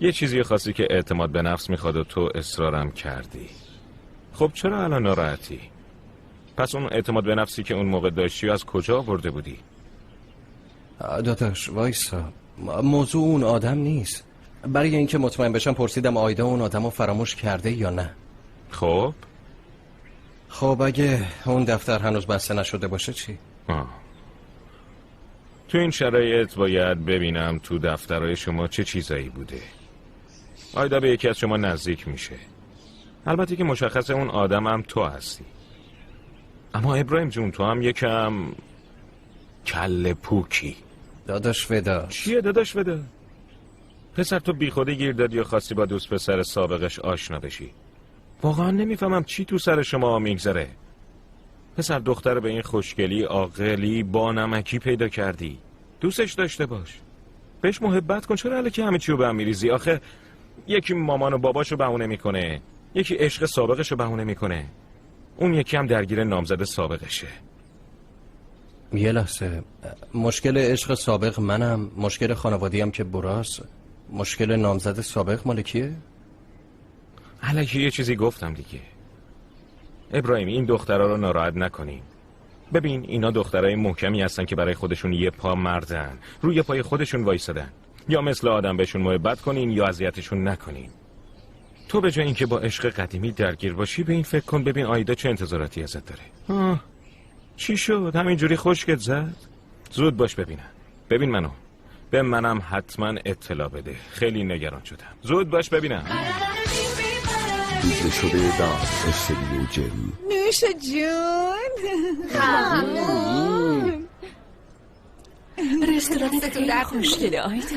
یه چیزی خاصی که اعتماد به نفس میخواد و تو اصرارم کردی. خب چرا الان ناراحتی؟ پس اون اعتماد به نفسی که اون موقع داشتی از کجا آورده بودی؟ داداش وایسا، موضوع اون آدم نیست. برای اینکه مطمئن بشم پرسیدم آیدا اون آدمو فراموش کرده یا نه. خب اگه اون دفتر هنوز بسته نشده باشه چی؟ تو این شرایط باید ببینم تو دفترهای شما چه چیزایی بوده. آیدا به یکی از شما نزدیک میشه. البته که مشخصه اون آدم هم تو هستی. اما ابراهیم جون تو هم یکم کله پوکی. داداش ودا. چیه داداش ودا؟ پسر تو بی خوده گیر دادی یا خواستی با دوست پسر سابقش آشنا بشی؟ واقعا نمیفهمم چی تو سر شما میگذره. پسر دختر به این خوشگلی عاقلی با نمکی پیدا کردی. دوستش داشته باش، بهش محبت کن. چرا الکی همه چی رو به هم میریزی؟ آخه یکی مامان و باباشو بهونه میکنه، یکی عشق سابقشو بهونه میکنه، اون یکی هم درگیر نامزد سابقشه. یه لحظه، مشکل عشق سابق منم، مشکل خانوادی هم که براس، مشکل نامزد سابق مال کیه؟ الکی یه چیزی گفتم دیگه. ابراهیم این دخترها رو ناراحت نکنین. ببین اینا دخترای محکمی هستن که برای خودشون یه پا مردن، روی پای خودشون وایسادن. یا مثل آدم بهشون محبت کنین یا اذیتشون نکنین. تو به جای اینکه با عشق قدیمی درگیر باشی به این فکر کن ببین آیدا چه انتظاراتی ازت داره. چی شد؟ همینجوری خشکت زد؟ زود باش ببینم. ببین منو، به منم حتما اطلاع بده. خیلی نگران شدم. زود باش ببینم. دیده شده دار استودیو جری. نوش جون. رستوران خیلی خوشگله آیدا.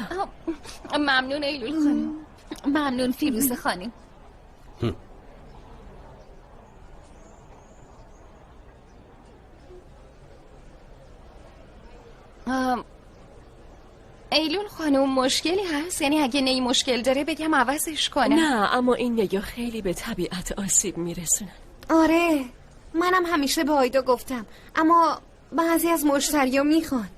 ممنون ایلول خانم. ممنون فیروزه خانم. ایلول خانم مشکلی هست؟ یعنی اگه نی مشکل داره بگم عوضش کنم؟ نه اما این نیا خیلی به طبیعت آسیب میرسونن. آره منم همیشه به آیدا گفتم اما بعضی از مشتریا میخوان.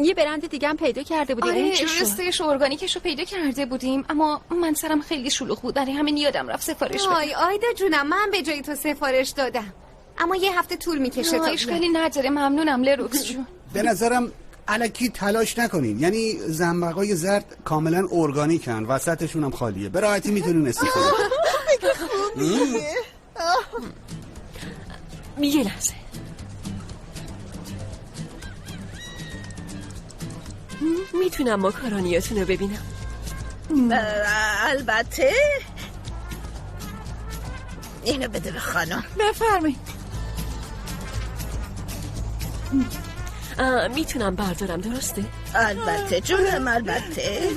یه برند دیگه هم پیدا کرده بودیم. آره رستش ارگانیکش رو پیدا کرده بودیم اما من سرم خیلی شلوغ بود، برای همین یادم رفت سفارش بدم. آیدا جونم من به جای تو سفارش دادم اما یه هفته طول میکشه تا اشکالی نداره. ممنونم لروکس جون. به نظرم الکی تلاش نکنین، یعنی زنبقای زرد کاملا ارگانیکن، وسطشون هم خالیه، به راحتی میتونین استفاده کنین. یه لحظه میتونم ماکارونیاتون رو ببینم؟ البته. اینو بده به خانم. بفرمایید. میتونم بردارم درسته؟ البته جونم البته.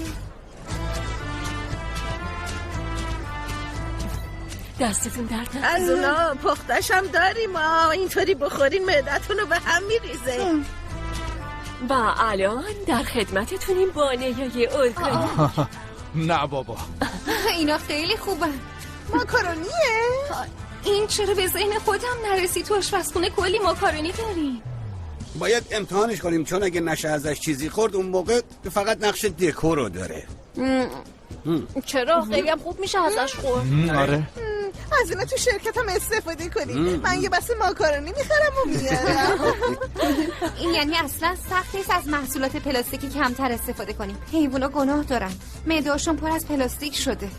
دستتون درد نکنه. از اونا پختش هم داریم اینطوری بخورین معدتون رو به هم میریزه. و الان در خدمتتونیم با نیای ارگانیک. نه بابا اینا خیلی خوبه. ماکارونیه؟ این چرا به ذهن خودم نرسید؟ تو آشپزخونه کلی ماکارونی داریم. باید امتحانش کنیم چون اگه نشه ازش چیزی خورد اون موقع فقط نقش دکور رو داره. چرا؟ خیلی هم خوب میشه ازش خورد. آره از اینا تو شرکت هم استفاده کنیم. من یه بسته ماکارونی میخرم و میارم. این یعنی اصلا سخت نیست از محصولات پلاستیکی کمتر استفاده کنیم. حیوونا گناه دارن، معده‌هاشون پر از پلاستیک شده.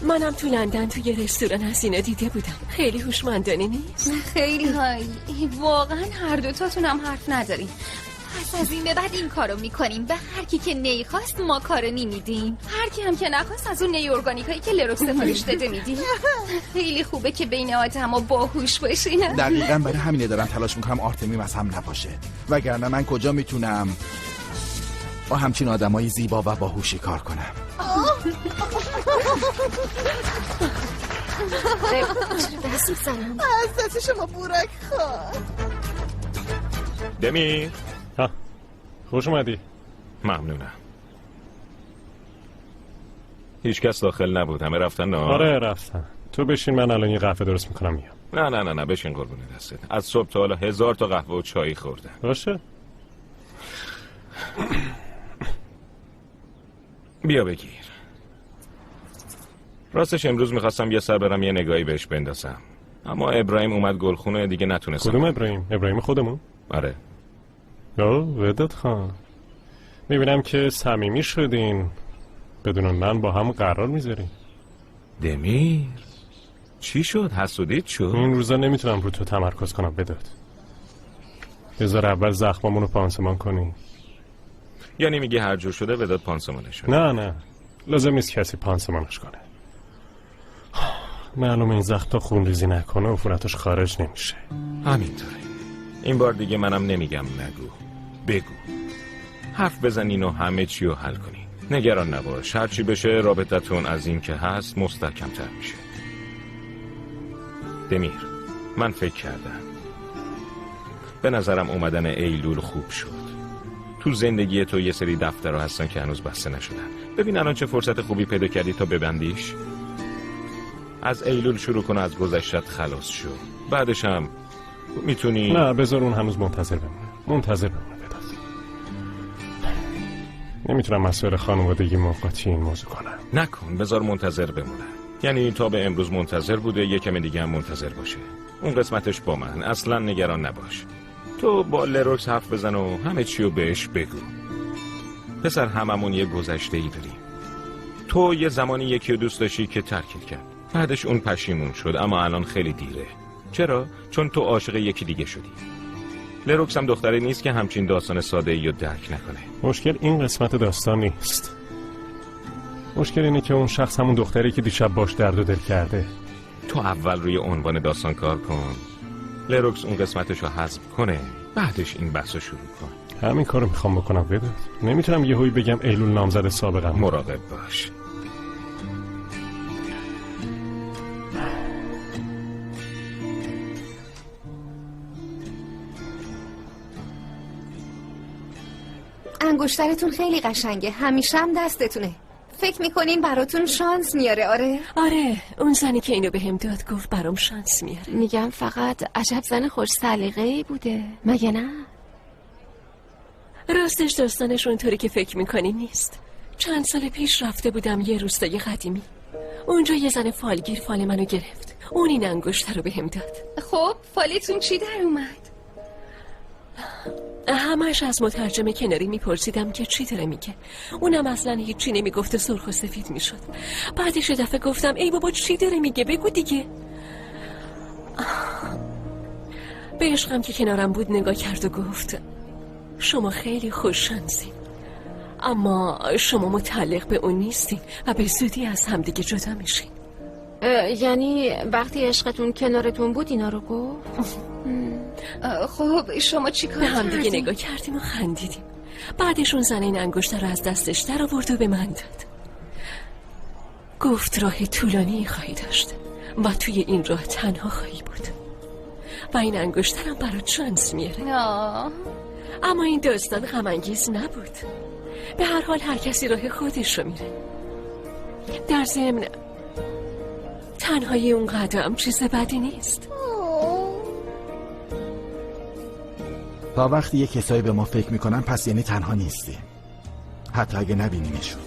منم تو لندن توی رستوران از اینا دیده بودم. خیلی هوشمندانه نیست؟ خیلی واقعا هر دوتاتون هم حرف نداریم. پس از این به بعد این کارو میکنیم، به هر کی که نی خواست ماکارونی میدیم، هر کی هم که نخواست از اون نی ارگانیکایی که لروکس سفارش داده میدیم. خیلی خوبه که بین آدما باهوش باشین. دقیقاً برای همینه دارم تلاش میکنم آرتمیم از هم نباشه، وگرنه من کجا میتونم با همچین آدمای زیبا و باهوشی کار کنم. دست زنم از دست شما بورک خواهد. دمی خوش اومدی. ممنونم. هیچ کس داخل نبود، همه رفتن نه؟ آره رفتن. تو بشین من الان یه قهوه درست میکنم میام. نه بشین قربون دستت. از صبح تا حالا 1000 تا قهوه و چای خوردم. باشه. بیا بگیر. راستش امروز میخواستم یه سر برم یه نگاهی بهش بندازم، اما ابراهیم اومد گلخونه، دیگه نتونستم. کدوم ابراهیم؟ ابراهیم خودمون؟ آره. وداد خان، میبینم که صمیمی شدین، بدون من با هم قرار میذارین. دمیر چی شد؟ حسودیت شد؟ این روزا نمیتونم رو تو تمرکز کنم. بداد، بذار اول زخمامونو پانسمان کنی. یعنی میگه هر جور شده بداد پانسمانش شد؟ نه لازم نیست کسی پانسمانش کنه. معلومه این زخم تا خون ریزی نکنه عفونتش خارج نمیشه. همینطوره. این بار دیگه منم نمیگم نگو، بگو. حرف بزنین و همه چی رو حل کنین. نگران نباش، هر چی بشه رابطتون از این که هست مستحکم‌تر میشه. دمیر، من فکر کردم به نظرم اومدن ایلول خوب شد. تو زندگی تو یه سری دفترها هستن که هنوز بسته نشدن. ببین الان چه فرصت خوبی پیدا کردی تا ببندیش. از ایلول شروع کن، از گذشتت خلاص شو. بعدش هم میتونی. نه بذار اون هنوز منتظر بمونه. بداد، نمیتونم مسائل خانوادگی موقتی این موضوع کنم. نکن، بذار منتظر بمونه. یعنی تا به امروز منتظر بوده، یه کم دیگه هم منتظر باشه. اون قسمتش با من، اصلا نگران نباش. تو با لروکس حرف بزن و همه چی رو بهش بگو. پسر، هممون یه گذشته ای داریم. تو یه زمانی یکی رو دوست داشتی که ترکت کرد، بعدش اون پشیمون شد، اما الان خیلی دیره. چرا؟ چون تو عاشق یکی دیگه شدی. لروکس هم دختری نیست که همچین داستان ساده ای رو درک نکنه. مشکل این قسمت داستان نیست. مشکل اینه که اون شخص همون دختری که دیشب باش درد و دل کرده. تو اول روی عنوان داستان کار کن، لروکس اون قسمتش رو حذف کنه، بعدش این بحث رو شروع کن. همین کارو میخوام بکنم. بداد، نمیتونم یهویی بگم ایلول نامزد سابقم. مراقب باش. انگشترتون خیلی قشنگه، همیشه هم دستتونه. فکر میکنین براتون شانس میاره؟ آره، اون زنی که اینو بهم داد گفت برام شانس میاره. میگم فقط عجب زن خوش سلیقه‌ای بوده، مگه نه؟ راستش داستانش اونطوری که فکر میکنی نیست. چند سال پیش رفته بودم یه روستای قدیمی. اونجا یه زن فالگیر فال منو گرفت. اون این انگشتر رو بهم داد. خب فالتون چی در اومد؟ همش از مترجم کناری میپرسیدم که چی داره میگه. اونم اصلا هیچی نمیگفت و سرخ و سفید میشد. بعدش یه دفعه گفتم ای بابا چی داره میگه، بگو دیگه. به عشقم که کنارم بود نگاه کرد و گفت شما خیلی خوششانسین، اما شما متعلق به اون نیستین و به زودی از همدیگه جدا میشین. یعنی وقتی عشقتون کنارتون بود اینا رو گفت؟ خب شما چی کار به همدیگه نگاه کردیم و خندیدیم. بعدش اون زن این انگشتر رو از دستش در آورد و به من داد. گفت راه طولانی خواهی داشت و توی این راه تنها خواهی بود و این انگشترم برات شانس میاره. اما این داستان غم انگیز نبود. به هر حال هر کسی راه خودش رو میره. در ضمن تنهایی اون قدم چیز بدی نیست. تا وقتی یه کسایی به ما فکر میکنن پس یعنی تنها نیستیم، حتی اگه نبینیمشون.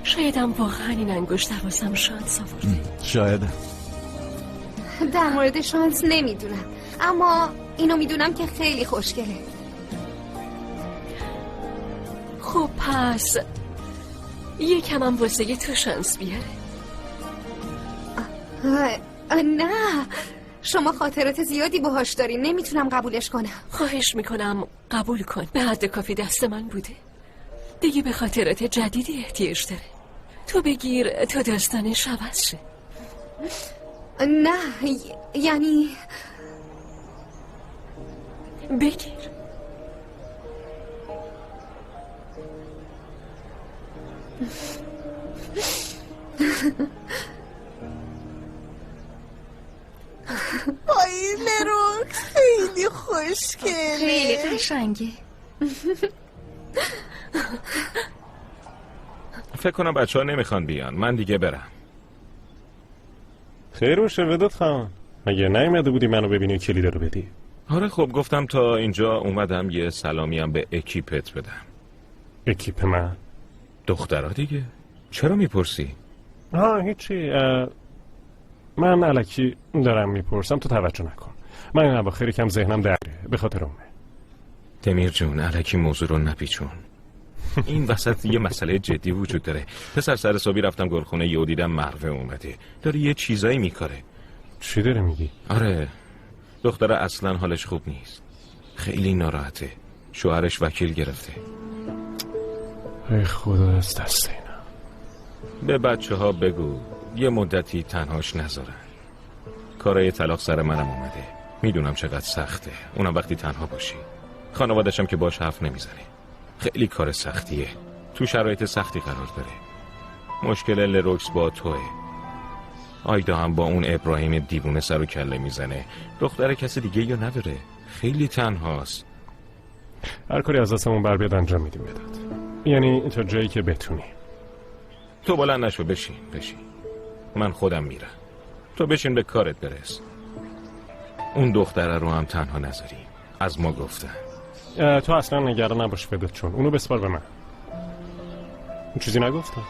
شایدم واقعا این انگشتر واسم شانس آورد. شاید. در مورد شانس نمیدونم، اما اینو میدونم که خیلی خوشگله. خب پس یکم هم واسه تو شانس بیاره. نه، شما خاطرات زیادی باهاش دارین، نمیتونم قبولش کنم. خواهش میکنم قبول کن، به حد کافی دست من بوده. دیگه به خاطرات جدیدی احتیاج داره. تو بگیر تا داستانش عوض شه. نه یعنی بگیر. وای لروکس خیلی خوشگله، خیلی قشنگه. فکر کنم بچه ها نمیخوان بیان، من دیگه برم. خیر باشه وداد خان، مگه نیومده بودی منو ببینی کلیده رو بدی؟ آره خب گفتم تا اینجا اومدم یه سلامیم به اکیپت بدم. اکیپ من؟ دخترها دیگه. چرا میپرسی؟ هیچی. من الکی دارم میپرسم، تو توجه نکن. من این اواخر کم ذهنم درگیره، به خاطر اونه. دمیر جون الکی موضوع رو نپیچون. این وسط یه مسئله جدی وجود داره. پسر سر صبحی رفتم گلخونه، یهو دیدم مروه اومده، داره یه چیزایی میکاره. چی داره میگی؟ آره، دختره اصلا حالش خوب نیست، خیلی ناراحته. شوهرش وکیل گرفته. ای خدا از دست اینا. به بچه ها بگو یه مدتی تنهاش نذارن. کارای طلاق سر منم اومده، میدونم چقدر سخته، اونم وقتی تنها باشی. خانوادشم که باش حرف نمیزنه. خیلی کار سختیه، تو شرایط سختی قرار داره. مشکل لروکس با توه. آیدا هم با اون ابراهیم دیوونه سر و کله میزنه. دختر کسی دیگه یا نداره، خیلی تنهاست. هر کاری از دستمون بر بیاد انجام میدیم بداد، یعنی تا جایی که بتونی. تو بلند نشو، بشین. من خودم میرم، تو بشین به کارت برس. اون دختره رو هم تنها نذاری، از ما گفتن. تو اصلا نگران نباش بداد، چون اونو بسپار به من. چیزی نگفتم.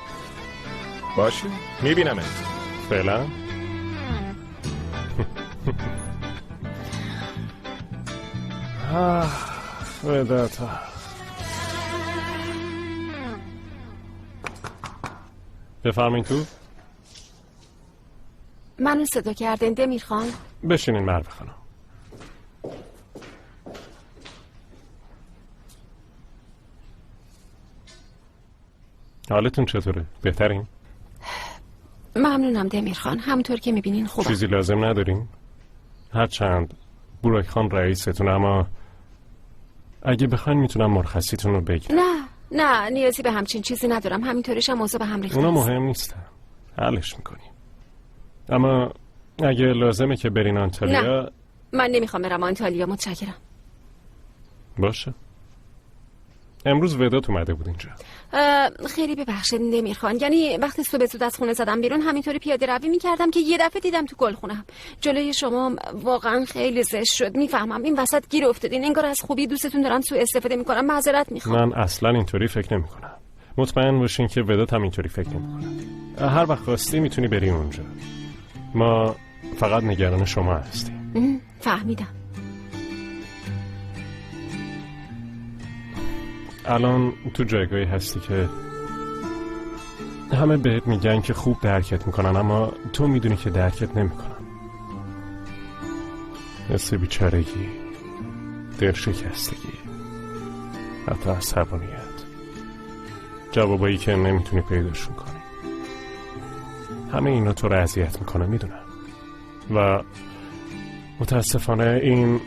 باشه، میبینمت. فعلا. بداد. بفرمین تو. منو صدا کردن دمیر خان؟ بشینین مروه خانم. حالتون چطوره؟ بهترین؟ ممنونم دمیر خان، همونطور که میبینین خوبم. چیزی لازم ندارین؟ هرچند بوراک خان رئیستون، اما اگه بخواین میتونم مرخصیتون رو بگیرم. نه نیازی به همچین چیزی ندارم، همینطوریش هم موضوع به هم ریخته. اونا مهم نیستن، حلش میکنیم. اما اگه لازمه که برین آنتالیا. نه من نمیخوام برم آنتالیا، متشکرم. باشه. امروز وداد اومده بود اینجا. خیلی ببخشید دمیر خان، یعنی وقتی صبح زود از خونه زدم بیرون همینطوری پیاده روی میکردم که یه دفعه دیدم تو گلخونم جلوی شما. واقعا خیلی زشت شد، میفهمم این وسط گیر افتادین، انگار از خوبی دوستتون دارن سوء استفاده میکنن. معذرت میخوام. من اصلا اینطوری فکر نمیکنم. مطمئن باشین که وداد هم اینطوری فکر نمیکنه. هر وقت خواستی میتونی بری اونجا. ما فقط نگران شما هستیم. فهمیدم. الان تو جایگاهی هستی که همه بهت میگن که خوب درکت میکنن، اما تو میدونی که درکت نمیکنن. حس بیچارگی، دلشکستگی، حتی عصبانیت، جوابایی که نمیتونی پیداشون کنی، همه اینا تو رو اذیت میکنه، میدونم. و متاسفانه این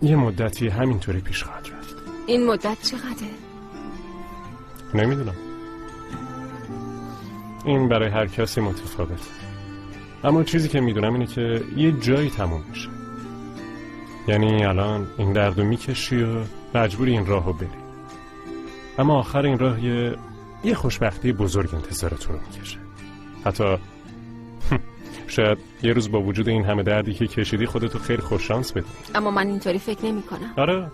یه مدتی همینطوری پیش خواهد رفت. این مدت چقدره؟ نمیدونم، این برای هر کسی متفاوته. اما چیزی که میدونم اینه که یه جایی تموم میشه. یعنی الان این دردو میکشی و مجبوری این راهو بری، اما آخر این راه یه خوشبختی بزرگ انتظارتون رو میکشه. حتی شاید یه روز با وجود این همه دردی که کشیدی خودتو خیلی خوششانس بدونی. اما من اینطوری فکر نمی کنم. آره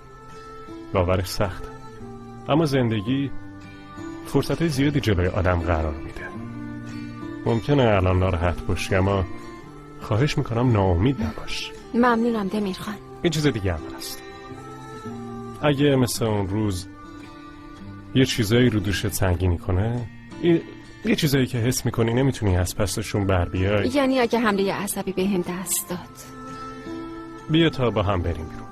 باورش سخته، اما زندگی فرصت زیادی جلوی آدم قرار میده. ممکنه الان ناراحت باشی، اما خواهش میکنم ناامید نباش. ممنونم دمیر خان. یه چیز دیگه هم هست. اگه مثل اون روز یه چیزایی رو دوشت سنگینی کنه، یه چیزایی که حس میکنی نمیتونی از پسشون بر بیای، یعنی اگه حمله عصبی به هم دست داد، بیا تا با هم بریم بیرون.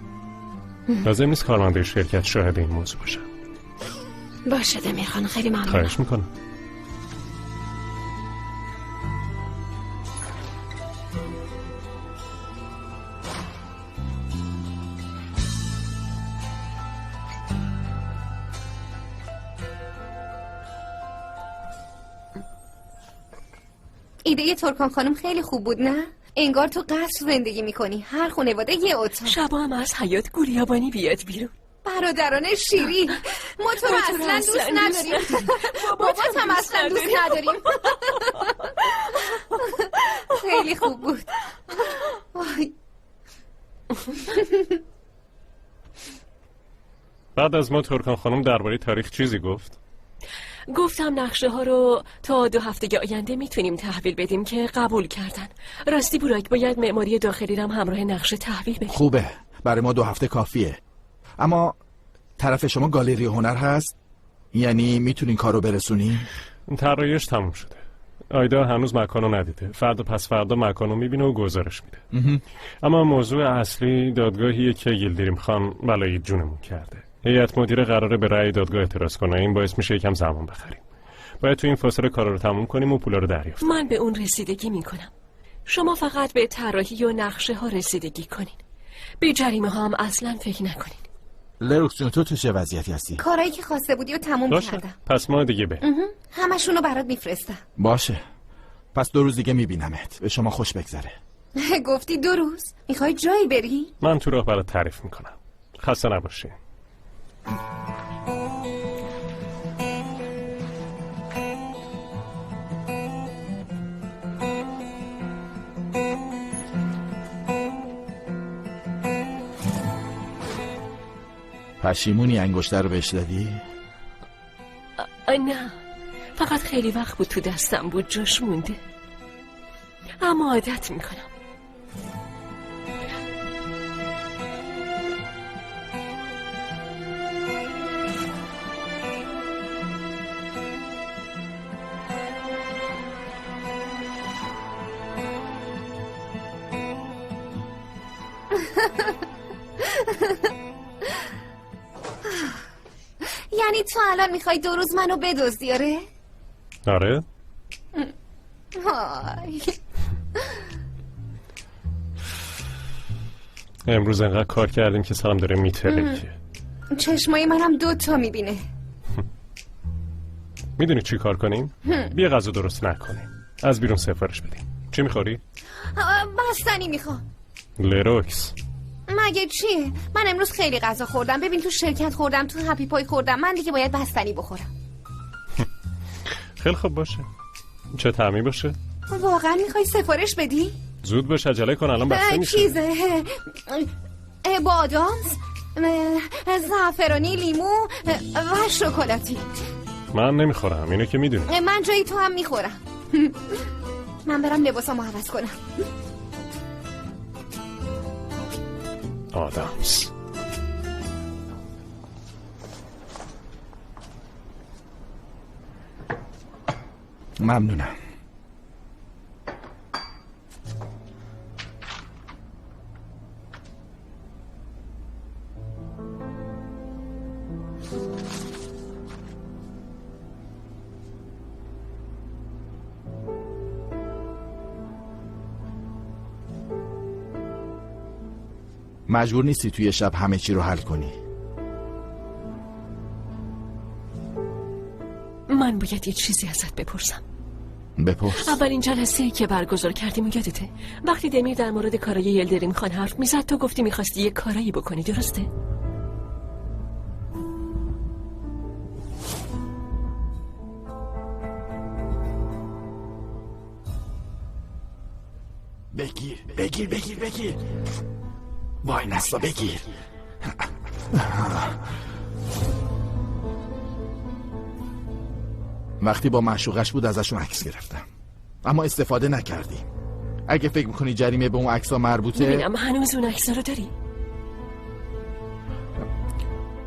لازم نیست کارمنده شرکت شاهد این موضوع باشه. باشه دمیر خان، خیلی ممنونم. خواهش میکنم. ایده ترکان خانم خیلی خوب بود، نه؟ انگار تو قصر زندگی میکنی، هر خانواده یه اتاق. شبا هم از حیات گوریابانی بیاد بیرون. برادران شیری، ما تو رو اصلا دوست نداریم. بابات هم اصلا دوست نداریم. خیلی خوب بود. بعد از ما ترکان خانم درباره تاریخ چیزی گفت؟ گفتم نقشه ها رو تا 2 هفته آینده میتونیم تحویل بدیم که قبول کردن. راستی بوراک باید معماری داخلی رم همراه نقشه تحویل بدیم. خوبه، برای ما 2 هفته کافیه. اما طرف شما گالری هنر هست؟ یعنی میتونین کارو برسونی؟ طراحیش تموم شده. آیدا هنوز مکانو ندیده. فردا پس فردا مکانو میبینه و گزارش میده. اما موضوع اصلی دادگاهیه که یلدریم خان بلای جونمون کرده. هیئت مدیره قراره به رأی دادگاه اعتراض کنه. این باعث میشه یکم زمان بخریم. باید تو این فاصله کارا رو تموم کنیم و پولا رو دریافت. من به اون رسیدگی میکنم. شما فقط به طراحی و نقشه ها رسیدگی کنین. به جریمه ها هم اصلا فکر نکنین. لروکس جون تو چه وضعیتی هستی؟ کارایی که خواسته بودی و تموم باشه. کردم. پس ما دیگه بریم. همشونو برات میفرستم. باشه. پس 2 روز دیگه میبینمت. به شما خوش بگذره. گفتی 2 روز؟ میخوای جایی بری؟ من تو راه برات تعریف میکنم. خسته نباشی. پشیمونی انگشتر رو بهش دادی؟ نه، فقط خیلی وقت بود تو دستم بود، جاش مونده. اما عادت میکنم. یعنی تو الان میخوای 2 روز منو بدزدی؟ آره؟ آره؟ های. امروز انقدر کار کردیم که سرم داره میترکه. چشمای منم 2 تا میبینه. میدونی چی کار کنیم؟ بیا غذا درست نکنیم، از بیرون سفارش بدیم. چی میخوری؟ بستنی میخوام. لروکس مگه چیه؟ من امروز خیلی غذا خوردم. ببین تو شرکت خوردم، تو هپی پای خوردم. من دیگه باید بستنی بخورم. خیل خوب باشه. چه طعمی باشه؟ واقعا میخوای سفارش بدی؟ زود باش، عجله کن، الان بسته میشه. چیزه بادامس، زعفرانی، لیمو و شکلاتی. من نمیخورم، اینو که میدونی. من جایی تو هم میخورم. من برم لباسامو عوض کنم. آدامس ممنونم. مجبور نیستی توی شب همه چی رو حل کنی. من باید یه چیزی ازت بپرسم. بپرس. اولین جلسه‌ای که برگزار کردیم یادته؟ وقتی دمیر در مورد کارای یلدریم خان حرف میزد تو گفتی میخواستی یه کارایی بکنی، درسته؟ بگیر وای نسلا بگیر. وقتی با معشوقش بود ازشون عکس گرفتم، اما استفاده نکردیم. اگه فکر میکنی جریمه به اون عکس‌ها مربوطه، ببینم هنوز اون عکس‌ها رو داری؟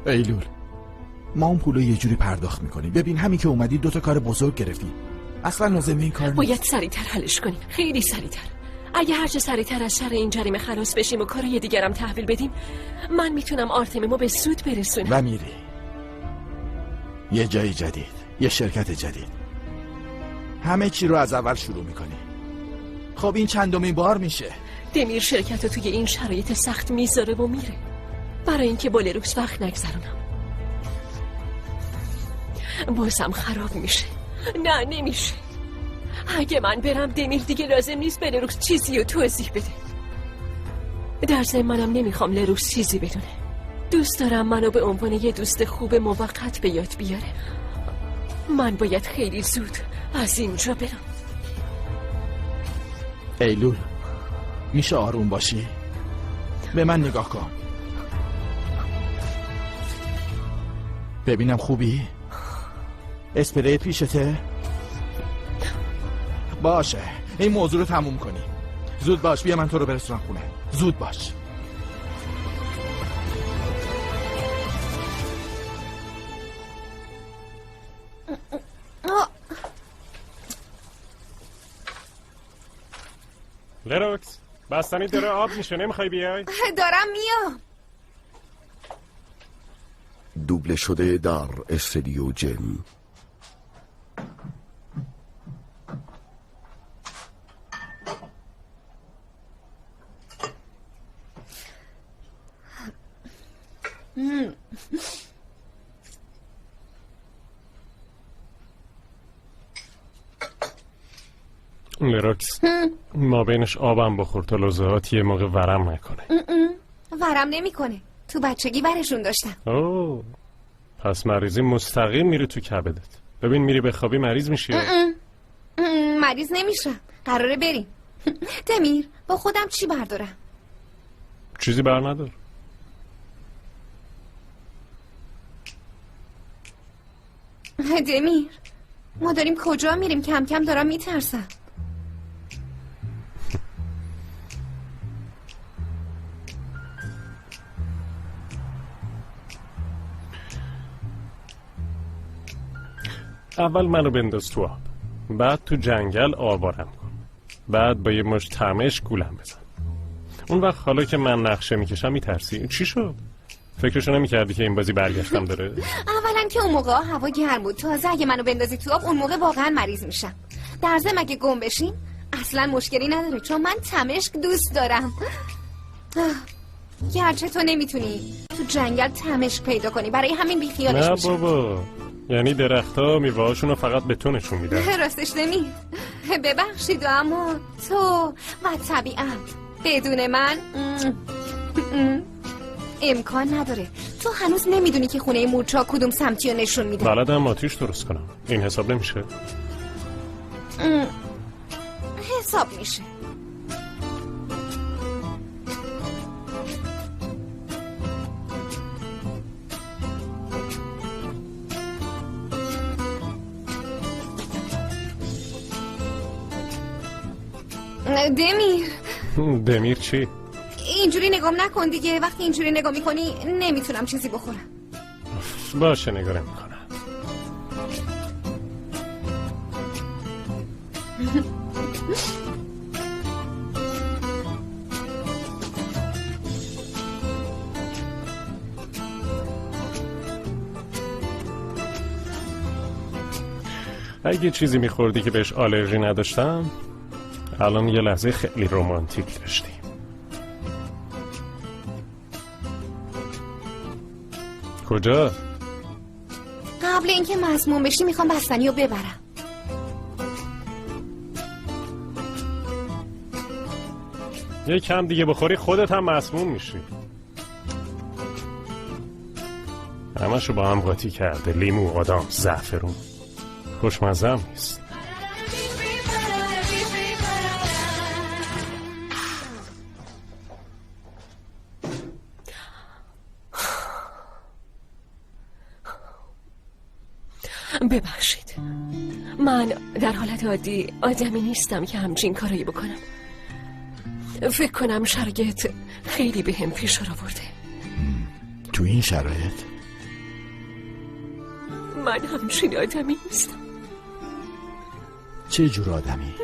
ایلول، ما اون پولو یه جوری پرداخت میکنیم. ببین همین که اومدی 2 تا کار بزرگ گرفتی. اصلا لازم این کار نیست. باید سریعتر حلش کنیم، خیلی سریعتر. اگه هرچه سریعتر از شر این جریمه خلاص بشیم و کارای دیگرم تحویل بدیم، من میتونم آرتمیمو به سود برسونم. و میری یه جای جدید، یه شرکت جدید، همه چی رو از اول شروع میکنی. خب این چندمین بار میشه؟ دمیر شرکت رو توی این شرایط سخت میذاره و میره برای اینکه با لروکس وقت نگذرونم. بازم خراب میشه. نه نمیشه. اگه من برم دمیر دیگه لازم نیست به لروکس چیزی رو توضیح بده. در ضمن منم نمیخوام لروکس چیزی بدونه. دوست دارم منو به عنوان یه دوست خوب موقت به یاد بیاره. من باید خیلی زود از اینجا برم. ایلول، میشه آروم باشی؟ به من نگاه کن، ببینم خوبی؟ اسپری پیشته؟ باشه این موضوع رو تموم کنی. زود باش بیا من تو رو برسونم خونه. زود باش. لروکس بستنی داره آب میشه، نمیخوای بیای؟ دارم میام. دوبله شده در استودیو جن. لروکس ما بینش آبم بخور تا لوزهات یه موقع ورم نکنه. ورم نمیکنه. تو بچگی ورشون داشتم. اوه پس مریضی مستقیم میره تو کبدت. ببین میری بخوابی مریض میشی. مریض نمیشم. قراره بریم. دمیر با خودم چی بردارم؟ چیزی بر ندار. دمیر ما داریم کجا میریم؟ کم کم دارم میترسم. اول منو بنداز تو آب، بعد تو جنگل آوارم کن، بعد با یه مشت تمش گولم بزن. اون وقت حالا که من نقشه میکشم میترسی؟ چی شد؟ فکرشو نمیکردی که این بازی برگشتم داره؟ اولا که اون موقع هوا گرم بود، تازه اگه منو بندازی تو آب اون موقع واقعا مریض میشم. در ضمن اگه گم بشیم اصلا مشکلی نداره چون من تمشک دوست دارم. گرچه تو نمیتونی تو جنگل تمشک پیدا کنی، برای همین بیخیالش میشم. نه بابا، یعنی درخت‌ها میوه‌هاشون رو فقط به تو نشون میدن. راستش نمی ببخشید اما تو و طبیعت بدون من امکان نداره. تو هنوز نمیدونی که خونه مورچه‌ها کدوم سمتی رو نشون میده. بلدم آتیش درست کنم. این حساب نمیشه؟ حساب میشه. دمیر چی؟ اینجوری نگام نکن دیگه. وقتی اینجوری نگاه میکنی نمیتونم چیزی بخورم. باشه نگاه نمیکنم. اگه چیزی میخوردی که بهش آلرژی نداشتم الان یه لحظه خیلی رمانتیک داشتیم. کجا؟ قبل اینکه مسموم بشی میخوام بستنی رو ببرم. یه کم دیگه بخوری خودت هم مسموم میشی. همشو با هم قاطی کرده. لیمو، آدام، زعفرون. خوشمزه هم نیست. ببخشید، من در حالت عادی آدمی نیستم که همچین کارایی بکنم. فکر کنم شرایط خیلی به هم فشار آورده. تو این شرایط؟ من همچین آدمی نیستم. چه جور آدمی؟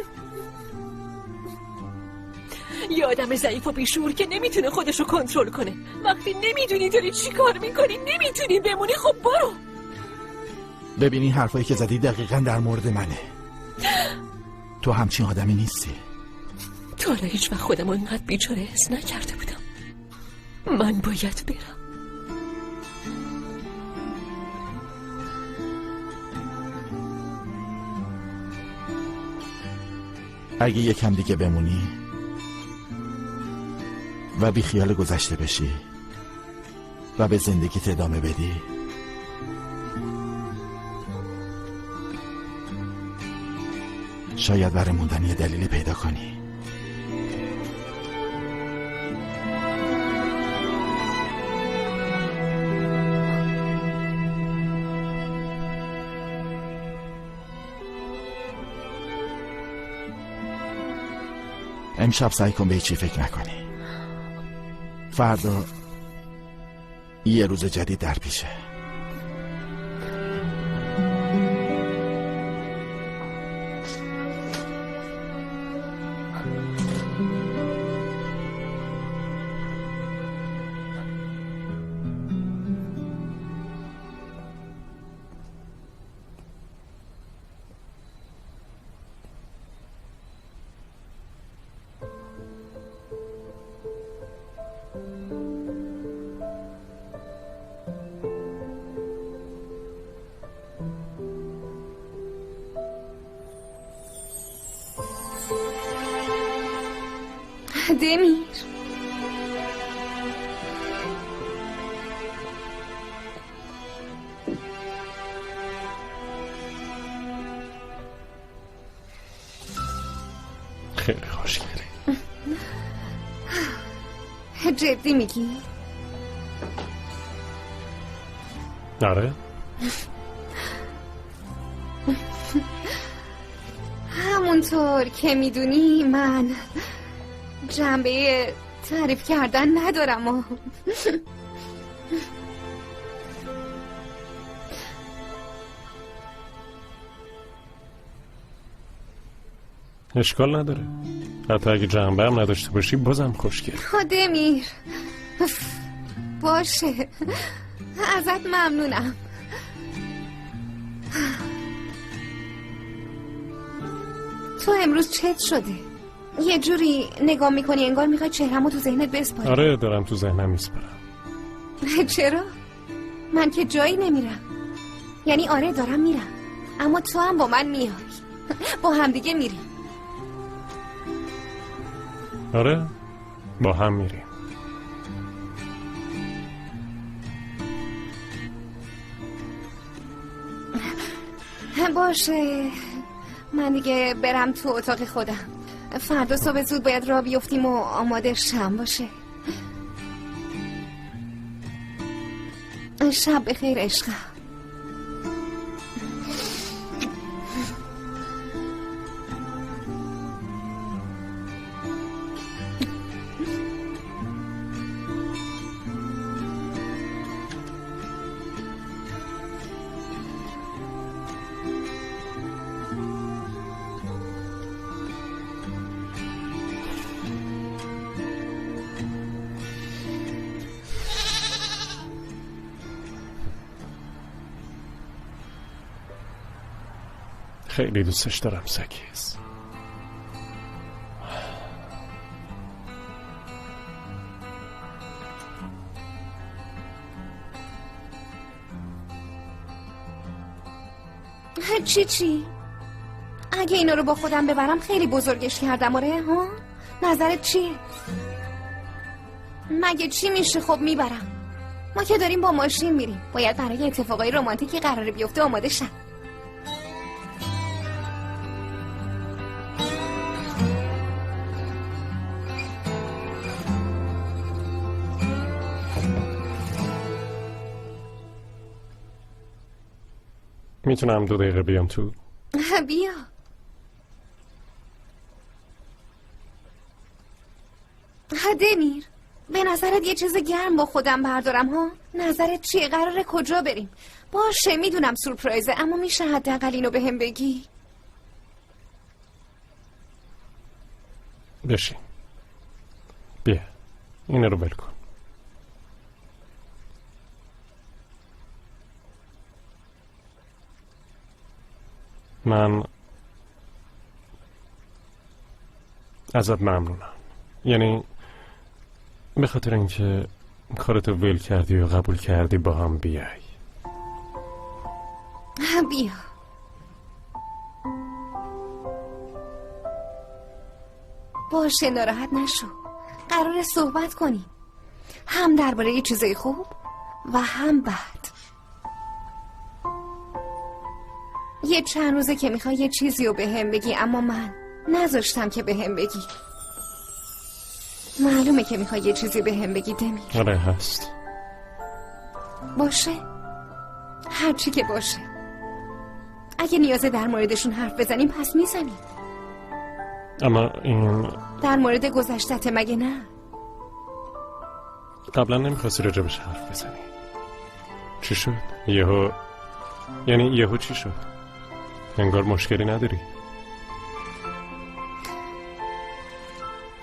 یه آدم ضعیف و بیشعور که نمیتونه خودشو کنترل کنه. وقتی نمیدونی داری چی کار میکنی، نمیتونی بمونی، خب برو. ببینی حرفایی که زدی دقیقا در مورد منه. تو همچین آدمی نیستی. تا حالا هیچ وقت خودم اینقدر بیچاره حس نکرده بودم. من باید برم. اگه یکم دیگه بمونی و بی خیال گذشته بشی و به زندگیت ادامه بدی، شاید برای موندن یه دلیل پیدا کنی. امشب سعی کن به هیچی فکر نکنی. فردا یه روز جدید در پیشه. دمیر خیلی خوشگلی. جدی میگی؟ آره. همونطور که میدونی من جنبه تعریف کردن ندارم. اشکال نداره، حتی اگه جنبه هم نداشته باشی بازم خوشگل. دمیر باشه، ازت ممنونم. تو امروز چت شده؟ یه جوری نگاه میکنی انگار میخوای چهرمو تو ذهنت بسپاری. آره دارم تو ذهنم میسپارم. چرا؟ من که جایی نمیرم. یعنی آره دارم میرم، اما تو هم با من میای، با هم دیگه میریم. آره با هم میریم. باشه، من دیگه برم تو اتاق خودم. فردا صبح زود باید راه بیفتیم و آماده شم باشه. شب بخیر عشقم. خیلی دوستش دارم سکیز. چی؟ اگه اینا رو با خودم ببرم خیلی بزرگش کردم. آره ها؟ نظرت چیه؟ مگه چی میشه؟ خب میبرم. ما که داریم با ماشین میریم، باید برای اتفاقای رمانتیکی قراره بیفته آماده شم. میتونم 2 دقیقه بیام تو؟ بیا. دمیر، به نظرت یه چیز گرم با خودم بردارم ها؟ نظرت چیه؟ قراره کجا بریم؟ باشه میدونم سورپرایزه، اما میشه حداقل اینو بهم بگی؟ بشین، بیا اینو رو بل کن. من ازت ممنونم، یعنی به خاطر اینکه کارتو ول کردی و قبول کردی با هم بیای. بیا. باشه ناراحت نشو، قراره صحبت کنیم، هم درباره یه چیزای خوب و هم بد. یه چند روزه که میخوای یه چیزی رو بهم بگی، اما من نذاشتم که بهم بگی. معلومه که میخوای یه چیزی بهم بگی دمیر. آره هست. باشه، هرچی که باشه. اگه نیازه در موردشون حرف بزنیم پس میزنیم. اما این در مورد گذشتت مگه نه؟ قبلا نمیخواستی راجبش حرف بزنی. چی شد؟ یهو چی شد؟ انگار مشکلی نداری.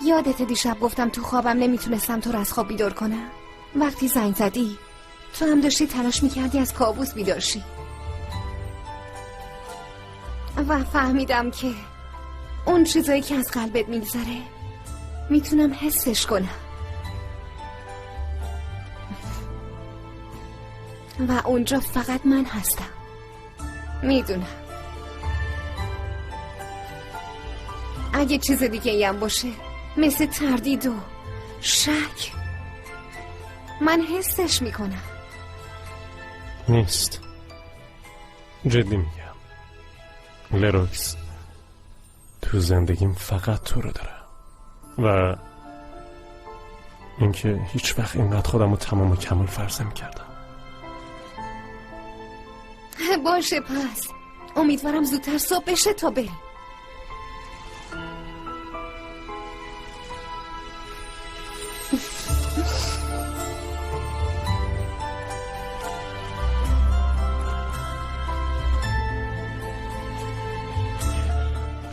یادت دیشب گفتم تو خوابم نمیتونستم تو رو از خواب بیدار کنم؟ وقتی زنگ زدی تو هم داشتی تلاش میکردی از کابوس بیدار شی و فهمیدم که اون چیزایی که از قلبت میگذره میتونم حسش کنم و اونجا فقط من هستم. میدونم اگه چیز دیگه ای هم باشه مثل تردید و شک من حسش میکنم. نیست، جدی میگم لروکس، تو زندگیم فقط تو رو دارم و اینکه هیچ وقت اینقدر خودم رو تمام و کمال فرض نمی‌کردم. باشه پس امیدوارم زودتر صبح بشه تا بریم.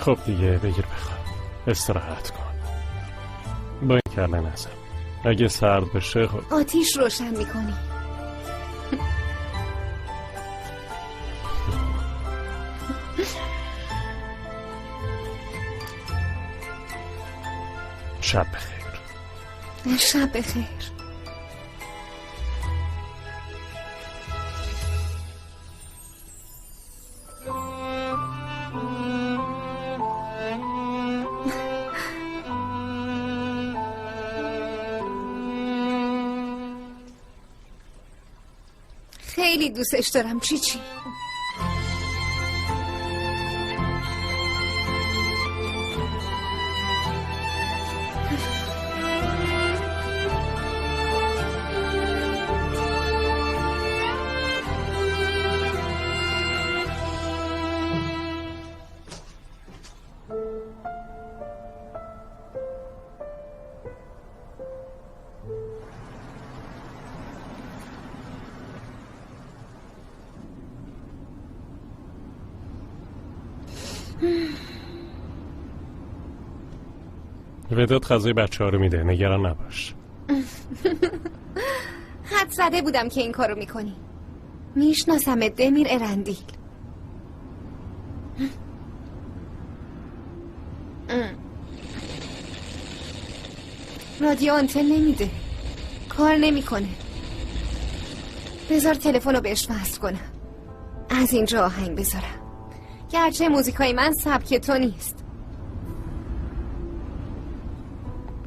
خب دیگه بگیر بخواب، استراحت کن. با این کله نزن، اگه سرد بشه خب آتیش روشن میکنی. شب بخیر. شب بخیر. خیلی دوستش دارم چیچی. وداد غذای بچه ها رو میده، نگران نباش. حد زده بودم که این کارو میکنی. میشناسم دمیر ارندیل. رادیو آنتن نمیده، کار نمیکنه. بذار تلفن رو بهش وصل کنم، از اینجا آهنگ بذارم. گرچه موزیکای من سبک تو نیست.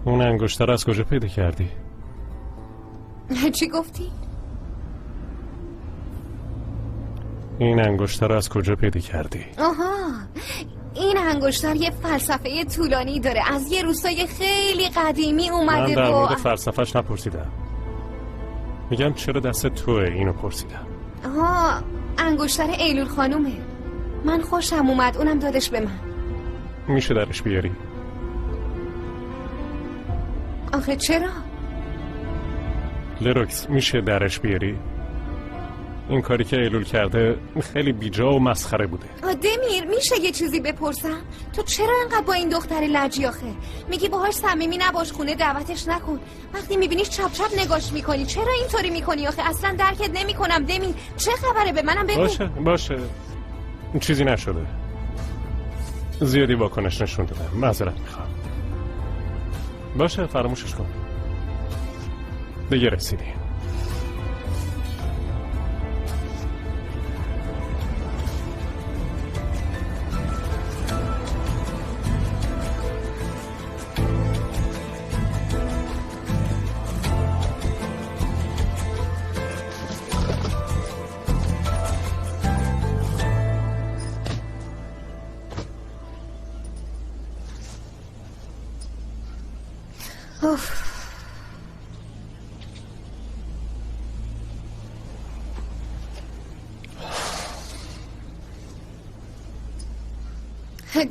اون انگشتر رو از کجا پیدا کردی؟ چی گفتی؟ این انگشتر رو از کجا پیدا کردی؟ آها، این انگشتر یه فلسفه طولانی داره، از یه روستای خیلی قدیمی اومده. من در مورد فلسفهش نپرسیدم، میگم چرا دست توه، اینو پرسیدم. آها، انگشتر ایلول خانومه. من خوشم اومد، اونم دادش به من. میشه درش بیاری؟ آخه چرا؟ لروکس میشه درش بیاری؟ این کاری که ایلول کرده خیلی بیجا و مسخره بوده. دمیر میشه یه چیزی بپرسم؟ تو چرا انقدر با این دختر لجی آخه؟ میگی باهاش صمیمی نباش، خونه دعوتش نکن، وقتی میبینیش چپ چپ نگاش میکنی. چرا اینطوری میکنی آخه؟ اصلا درکت نمیکنم دمیر. چه خبره؟ به منم بگو. باشه چیزی نشده، زیادی واکنش نشون دادم، معذرت میخوام. باشه فراموشش کن، دیگه رسیدیم.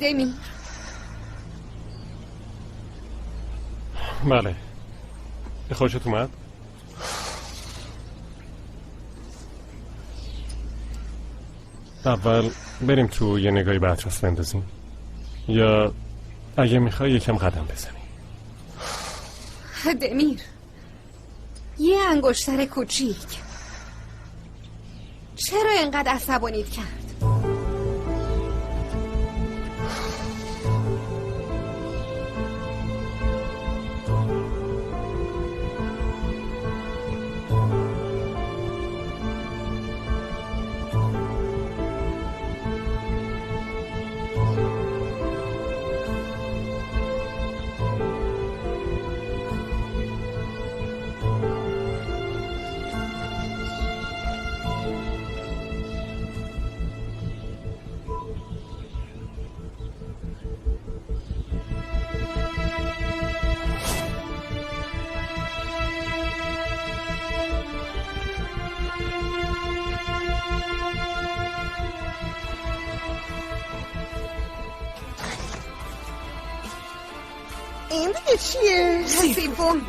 دمیر بله. خوشت اومد؟ اول بریم تو یه نگاهی به اطراف بندازیم یا اگه میخوای یکم قدم بزنیم؟ دمیر، یه انگشتر کوچیک چرا اینقدر عصبانیت کرد؟ این دیگه چیه؟ سیفون.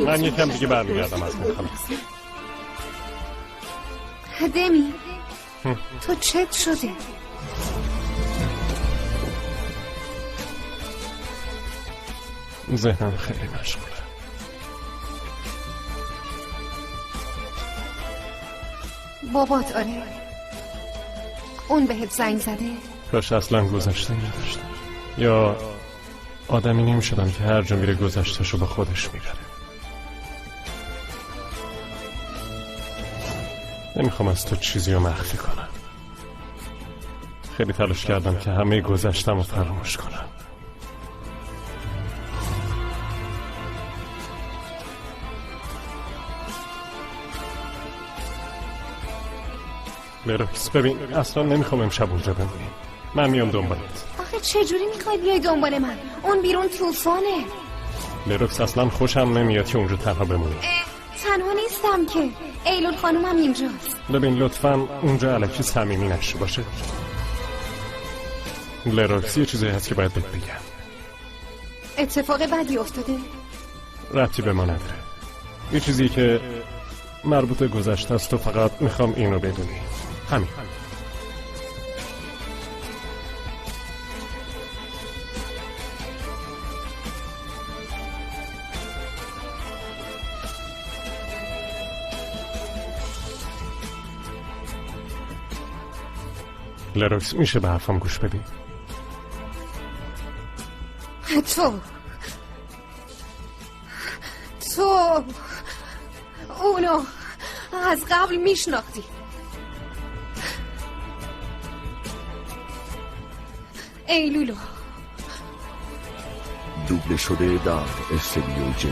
من یکم دیگه برمیگردم از مخالف. دمی تو چت شده؟ ذهنم خیلی مشغوله. بابات آره؟ اون بهت زنگ زده؟ کاش اصلا گذشته نداشتم، یا آدمی نمیشدم که هر جا میره گذشتهشو با خودش میبره. نمیخوام از تو چیزی رو مخفی کنم. خیلی تلاش کردم که همه گذشتم رو فراموش کنم. لروکس ببین، اصلا نمیخوام امشب اونجا بمونیم. من میام دنبالت. آخه چجوری میخوای بیای دنبال من؟ اون بیرون طوفانه. لروکس اصلا خوشم نمیاد که اونجا تنها بمونیم. تنها نیستم که، ایلول خانومم اینجاست. ببین لطفاً اونجا الکی صمیمی نشه باشه. لروکس یه چیزی هست که باید بهت بگم. اتفاق بدی افتاده؟ ربطی به ما نداره. یه چیزی که مربوط به گذشته است و فقط میخوام اینو بدونی. همین. لروکس میشه به حرفم گوش بدی؟ تو اونو از قبل میشناختی. ایلولو دوبله شده در استودیو جن.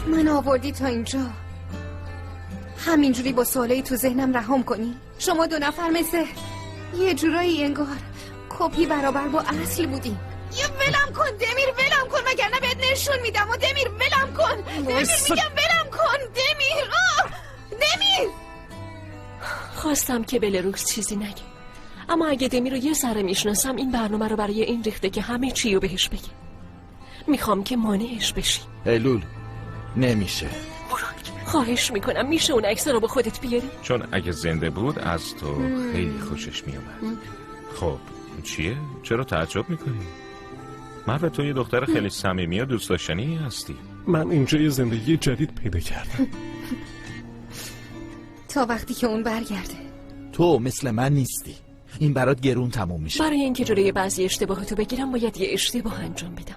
من آوردی تا اینجا همینجوری با سوالایی تو ذهنم رهام کنی؟ شما دو نفر مثل یه جورایی انگار کپی برابر با اصل بودیم. یه ولم کن دمیر، ولم کن وگرنه بهت نشون میدم. و دمیر ولم کن، دمیر میگم ولم کن دمیر. دمیر خواستم که به لروکس چیزی نگه، اما اگه دمیر رو یه ذره میشناسم این برنامه رو برای این ریخته که همه چی رو بهش بگه. میخوام که مانعش بشی. ایلول نمیشه. خواهش میکنم میشه اون عکس رو با خودت بیاری؟ چون اگه زنده بود از تو خیلی خوشش میومد. خب چیه؟ چرا تعجب میکنی؟ مرد تو یه دختر خیلی صمیمی و دوست داشتنی هستی. من اینجا یه زندگی جدید پیدا کردم. تا وقتی که اون برگرده. تو مثل من نیستی. این برات گرون تموم میشه. برای اینکه جلوی بعضی اشتباهاتو بگیرم باید یه اشتباه انجام بدم.